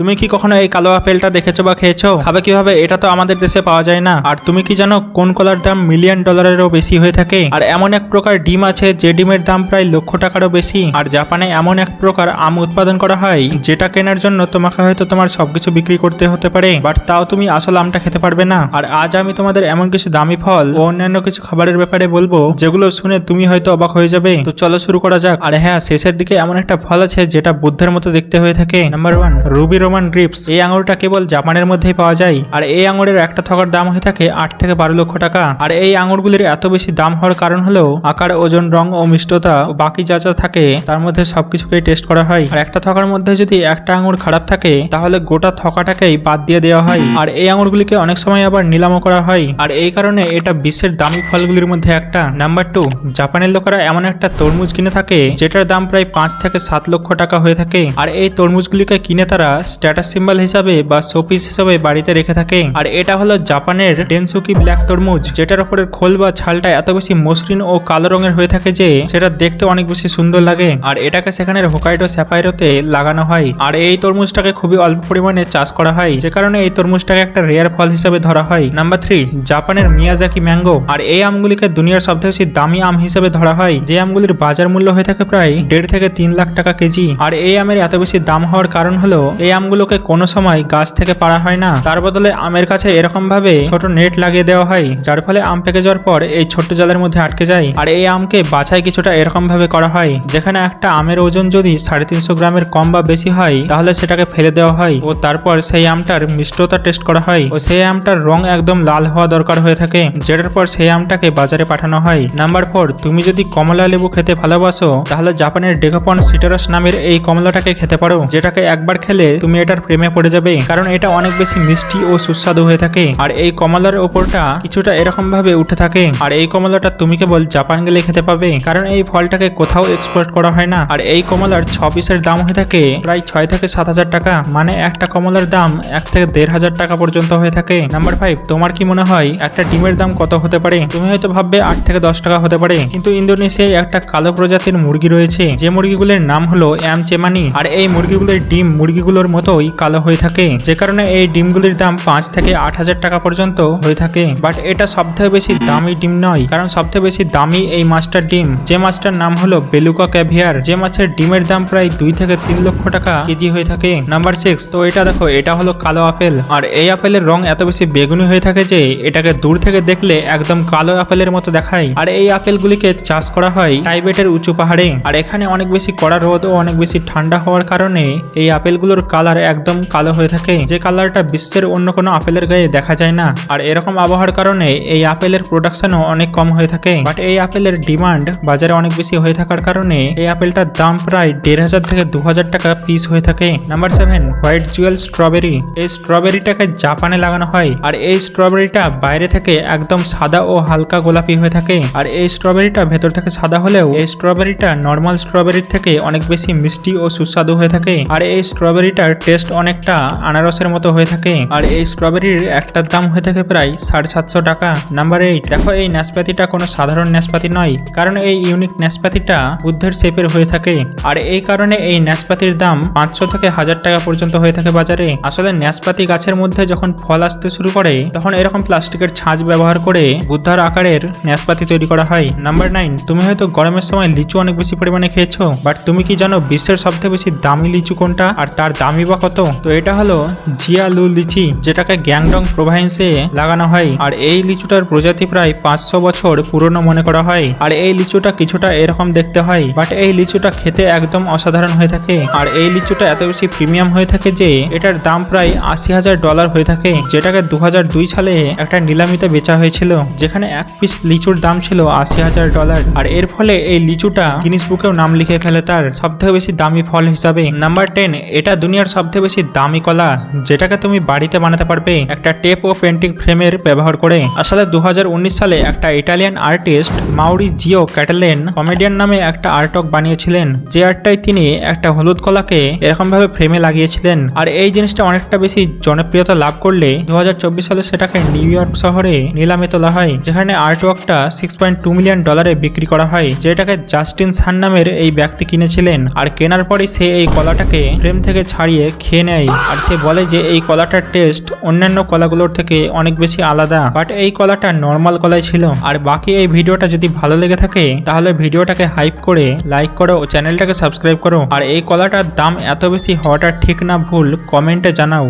তুমি কি কখনো এই কালো আপেলটা দেখেছো বা খেয়েছো? খাবে কিভাবে? এটা তো আমাদের দেশে পাওয়া যায় না। আর তুমি কি জানো কোন কলার দাম মিলিয়ন ডলারেরও বেশি হয়ে থাকে? আর এমন এক প্রকার ডিম আছে যে ডিমের দাম প্রায় লক্ষ টাকারও বেশি। আর জাপানে এমন এক প্রকার আম উৎপাদন করা হয় যেটা কেনার জন্য তোমাকে হয়তো তোমার সবকিছু বিক্রি করতে হতে পারে, বাট তাও তুমি আসল আমটা খেতে পারবে না। আর আজ আমি তোমাদের এমন কিছু দামি ফল ও অন্যান্য কিছু খাবারের ব্যাপারে বলবো যেগুলো শুনে তুমি হয়তো অবাক হয়ে যাবে। তো চলো শুরু করা যাক। আর হ্যাঁ, শেষের দিকে এমন একটা ফল আছে যেটা বুদ্ধের মতো দেখতে হয়ে থাকে। Number 1, Ruby Roman grips. এই আঙুরটা কেবল জাপানের মধ্যেই পাওয়া যায়। আর এই আঙুরের একটা থকার দাম হয়ে থাকে 8 থেকে 12 লক্ষ টাকা। আর এই আঙুরগুলির এত বেশি দাম হওয়ার কারণ হলো আকার, ওজন, রং ও মিষ্টতা ও বাকি যা যা থাকে তার মধ্যে সবকিছুকেই টেস্ট করা হয়। আর একটা থকার মধ্যে যদি একটা আঙুর খারাপ থাকে তাহলে গোটা থকাটাকেই বাদ দিয়ে দেওয়া হয়। আর এই আঙুরগুলিকে অনেক সময় আবার নিলামও করা হয়। আর এই কারণে এটা বিশ্বের দামি ফলগুলির মধ্যে একটা। নাম্বার 2, জাপানের লোকেরা এমন একটা তরমুজ কিনে থাকে যেটার দাম প্রায় 5 থেকে 7 লক্ষ টাকা হয়ে থাকে। আর এই তরমুজগুলিকে কিনে তারা স্ট্যাটাস সিম্বল হিসাবে বা শোপিস হিসাবে বাড়িতে রেখে থাকে। আর এটা হলো জাপানের ডেনসুকি ব্ল্যাক তরমুজ, যেটার উপরের খোল বা ছালটা এত বেশি মসৃণ ও কালো রঙের হয়ে থাকে যে সেটা দেখতে অনেক বেশি সুন্দর লাগে। আর এটাকে সেখানের হোকাইডো স্যাফাইরোতে লাগানো হয়। আর এই তরমুজটাকে খুবই অল্প পরিমাণে চাষ করা হয়, যে কারণে এই তরমুজটাকে একটা রেয়ার ফল হিসাবে ধরা হয়। নাম্বার 3, জাপানের মিয়াজাকি ম্যাঙ্গো। আর এই আমগুলিকে দুনিয়ার সবথেকে বেশি দামি আম হিসেবে ধরা হয়, যে আমগুলির বাজার মূল্য হয়ে থাকে প্রায় 1.5 থেকে 3 লাখ টাকা কেজি। আর এই আমের এত বেশি দাম হওয়ার কারণ হলো এই আমগুলোকে কোনো সময় গাছ থেকে পাড়া হয় না, তার বদলে আমের কাছে এরকম ভাবে ছোট নেট লাগিয়ে দেওয়া হয়, যার ফলে আম পেকে যাওয়ার পর এই ছোট্ট জালের মধ্যে আটকে যায়। আর এই আমকে বাছাই কিছুটা এরকম ভাবে করা হয়, যেখানে একটা আমের ওজন যদি 350 গ্রামের কম বা বেশি হয় তাহলে সেটাকে ফেলে দেওয়া হয় ও তারপর সেই আমটার মিষ্টতা টেস্ট করা হয় ও সেই আমটার রং একদম লাল হওয়া দরকার হয়ে থাকে, যেটার পর সেই আমটাকে বাজারে পাঠানো হয়। নাম্বার 4, তুমি যদি কমলা লেবু খেতে ভালোবাসো তাহলে জাপানের ডেকাপন সিটারাস নামের এই কমলাটাকে খেতে পারো, যেটাকে একবার খেলে তুমি এটার প্রেমে পড়ে যাবে, কারণ এটা অনেক বেশি মিষ্টি ও সুস্বাদু হয়ে থাকে। আর এই কমলার ওপরটা কিছুটা এরকম ভাবে উঠে থাকে। আর এই কমলাটা তুমি কেবল জাপান গেলে খেতে পাবে, কারণ এই ফলটাকে কোথাও এক্সপোর্ট করা হয় না। আর এই কমলার 6 পিসের দাম হয়ে থাকে প্রায় 6 থেকে 7 হাজার টাকা, মানে একটা কমলার দাম 1 থেকে 1.5 হাজার টাকা পর্যন্ত হয়ে থাকে। নাম্বার 5, তোমার কি মনে হয় একটা ডিমের দাম কত হতে পারে? তুমি হয়তো ভাববে 8 থেকে 10 টাকা হতে পারে, কিন্তু ইন্দোনেশিয়ায় একটা কালো প্রজাতির মুরগি রয়েছে যে মুরগিগুলোর নাম হলো অ্যামচেমানি। আর এই মুরগিগুলোর ডিম মুরগিগুলোর মতোই কালো হয়ে থাকে, যে কারণে এই ডিমগুলির দাম 5 থেকে 8 হাজার টাকা পর্যন্ত হয়ে থাকে। বাট এটা সবথেকে বেশি দামি ডিম নয়, কারণ সবথেকে বেশি দামি এই মাছটার ডিম, যে মাছটার নাম হলো বেলুকা ক্যাভিয়ার, যে মাছের ডিমের দাম প্রায় 2 থেকে 3 লক্ষ টাকা কেজি হয়ে থাকে। নাম্বার 6, তো এটা দেখো, এটা হলো কালো আপেল। আর এই আপেলের রং এত বেশি বেগুনি হয়ে থাকে যে এটাকে দূর থেকে দেখলে একদম কালো আপেলের মতো দেখায়। আর এই আপেলগুলিকে চাষ করা হয় টাইবেটের উঁচু পাহাড়ে। আর এখানে অনেক বেশি কড়া রোদ ও অনেক বেশি ঠান্ডা হওয়ার কারণে এই আপেলগুলোর কালার একদম কালো হয়ে থাকে, যে কালারটা বিশ্বের অন্য কোনো আপেলের গায়ে দেখা যায় না। আর এরকম আবহাওয়ার কারণে এই আপেলের প্রোডাকশনও অনেক কম হয়ে থাকে। বাট এই আপেলের ডিমান্ড বাজারে অনেক বেশি হয়ে থাকার কারণে এই আপেলটার দাম প্রায় 1,500 থেকে 2,000 টাকা পিস হয়ে থাকে। Number 7, white Jewel strawberry. এই স্ট্রবেরিটাকে জাপানে লাগানো হয়। আর এই স্ট্রবেরিটা বাইরে থেকে একদম সাদা ও হালকা গোলাপি হয়ে থাকে। আর এই স্ট্রবেরিটা ভেতর থেকে সাদা হলেও এই স্ট্রবেরিটা নর্মাল স্ট্রবেরির থেকে অনেক বেশি মিষ্টি ও সুস্বাদু হয়ে থাকে। আর এই স্ট্রবেরিটার টেস্ট অনেকটা আনারসের মতো হয়ে থাকে। আর এই স্ট্রবেরির একটার দাম হয়ে থাকে প্রায় 750 টাকা। নাম্বার 8, দেখো, এই নাশপাতিটা কোনো সাধারণ নাশপাতি নয়, কারণ এই ইউনিক নাশপাতিটা বুদ্ধের শেপের হয়ে থাকে। আর এই কারণে এই নাশপাতির দাম 500 থেকে 1000 টাকা পর্যন্ত হয়ে থাকে বাজারে। আসলে নাশপাতি গাছের মধ্যে যখন ফল আসতে শুরু করে তখন এরকম প্লাস্টিকের ছাঁচ ব্যবহার করে বুদ্ধার আকারের নাশপাতি তৈরি করা হয়। নাম্বার 9, তুমি হয়তো গরমের সময় লিচু অনেক বেশি পরিমাণে খেয়েছো, বাট তুমি কি জানো বিশ্বের সবথেকে বেশি দামি লিচু কোনটা আর তার দামই বা কত? তো এটা হলো জিয়ালু লিচি, যেটাকে গ্যাংডং প্রভিন্সে লাগানো হয়। আর এই লিচুটার প্রজাতি প্রায় 500 বছর পুরনো মনে করা হয়। আর এই লিচুটা কিছুটা এরকম দেখতে হয়, বাট এই লিচুটা খেতে একদম অসাধারণ হয়ে থাকে। আর এই লিচুটা এত বেশি প্রিমিয়াম হয়ে থাকে যে এটার দাম প্রায় $80,000 হয়ে থাকে, যেটাকে 2002 সালে একটা নিলামিতে বেচা হয়েছিল, যেখানে এক পিস লিচুর দাম ছিল $80,000। আর এর ফলে এই লিচুটা গিনিস বুকেও নাম লিখে ফেলে তার সবথেকে বেশি দামি ফল হিসাবে। নাম্বার 10, এটা দুনিয়ার সবথেকে বেশি দামি কলা, যেটাকে তুমি বাড়িতে বানাতে পারবে একটা টেপ ও পেন্টিং ফ্রেমের ব্যবহার করে। আসলে 2019 সালে একটা ইটালিয়ান আর্টিস্ট মাউরিজিও ক্যাটালেন কমেডিয়ান নামে একটা আর্টওয়ার্ক বানিয়েছিলেন, যে আর্টটাই তিনি একটা হলুদ কলাকে এরকম ভাবে ফ্রেমে লাগিয়েছিলেন। আর এই জিনিসটা অনেকটা বেশি জনপ্রিয়তা লাভ করলে 2024 সালে সেটাকে নিউ ইয়র্ক শহরে নিলামে তোলা হয়, যেখানে আর্টওয়ার্কটা $6.2 মিলিয়ন বিক্রি করা হয়, যেটাকে জাস্টিন সান নামের এই ব্যক্তি কিনেছিলেন। আর কেনার পরে সে এই কলাটাকে ফ্রেম থেকে ছাড়িয়ে খেয়ে নেয় আর সে বলে যে এই কলাটার টেস্ট অন্যান্য কলাগুলোর থেকে অনেক বেশি আলাদা, বাট এই কলাটা নর্মাল কলাই ছিল। আর বাকি এই ভিডিওটা যদি ভালো লেগে থাকে তাহলে ভিডিওটাকে হাইপ করে লাইক করো ও চ্যানেলটাকে সাবস্ক্রাইব করো। আর এই কলাটার দাম এত বেশি হওয়াটা ঠিক না ভুল কমেন্টে জানাও।